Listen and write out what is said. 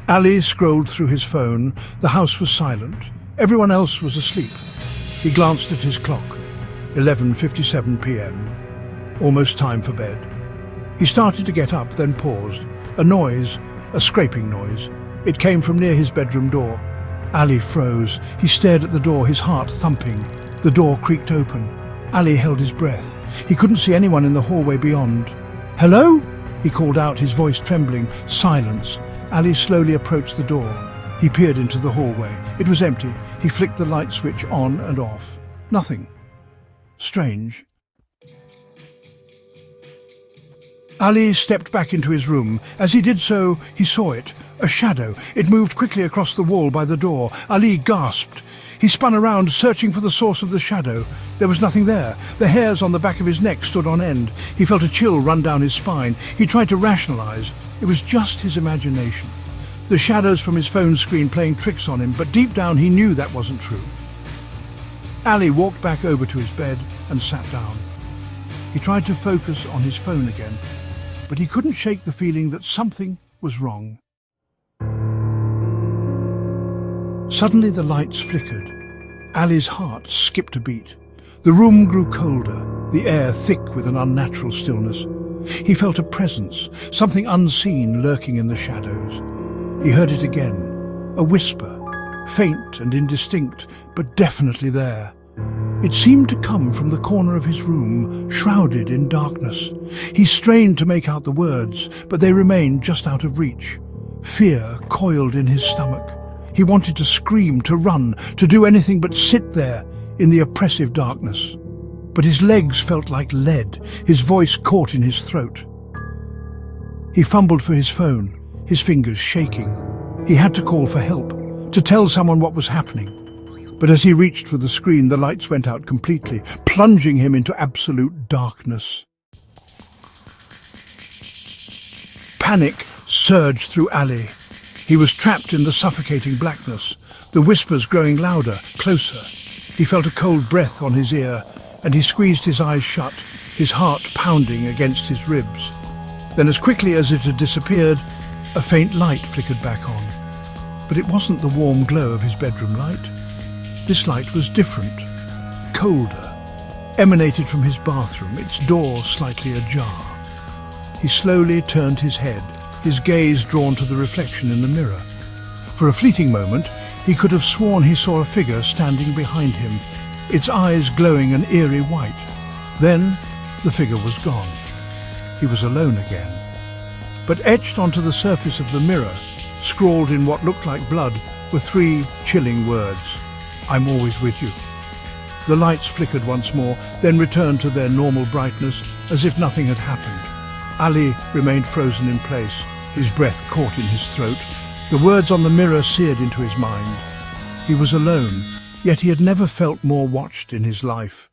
Ali scrolled through his phone. The house was silent. Everyone else was asleep. He glanced at his clock. 11:57 p.m. Almost time for bed. He started to get up, then paused. A noise, a scraping noise. It came from near his bedroom door. Ali froze. He stared at the door, his heart thumping. The door creaked open. Ali held his breath. He couldn't see anyone in the hallway beyond. "Hello?" he called out, his voice trembling. Silence. Ali slowly approached the door. He peered into the hallway. It was empty. He flicked the light switch on and off. Nothing. Strange. Ali stepped back into his room. As he did so, he saw it. A shadow. It moved quickly across the wall by the door. Ali gasped. He spun around, searching for the source of the shadow. There was nothing there. The hairs on the back of his neck stood on end. He felt a chill run down his spine. He tried to rationalize. It was just his imagination. The shadows from his phone screen playing tricks on him, but deep down he knew that wasn't true. Ali walked back over to his bed and sat down. He tried to focus on his phone again, but he couldn't shake the feeling that something was wrong. Suddenly the lights flickered. Ali's heart skipped a beat. The room grew colder, the air thick with an unnatural stillness. He felt a presence, something unseen lurking in the shadows. He heard it again, a whisper, faint and indistinct, but definitely there. It seemed to come from the corner of his room, shrouded in darkness. He strained to make out the words, but they remained just out of reach. Fear coiled in his stomach. He wanted to scream, to run, to do anything but sit there in the oppressive darkness. But his legs felt like lead, his voice caught in his throat. He fumbled for his phone, his fingers shaking. He had to call for help, to tell someone what was happening. But as he reached for the screen, the lights went out completely, plunging him into absolute darkness. Panic surged through Ali. He was trapped in the suffocating blackness, the whispers growing louder, closer. He felt a cold breath on his ear, and he squeezed his eyes shut, his heart pounding against his ribs. Then, as quickly as it had disappeared, a faint light flickered back on. But it wasn't the warm glow of his bedroom light. This light was different, colder, emanated from his bathroom, its door slightly ajar. He slowly turned his head, his gaze drawn to the reflection in the mirror. For a fleeting moment, he could have sworn he saw a figure standing behind him, its eyes glowing an eerie white. Then the figure was gone. He was alone again. But etched onto the surface of the mirror, scrawled in what looked like blood, were three chilling words: "I'm always with you." The lights flickered once more, then returned to their normal brightness, as if nothing had happened. Ali remained frozen in place, his breath caught in his throat. The words on the mirror seared into his mind. He was alone, yet he had never felt more watched in his life.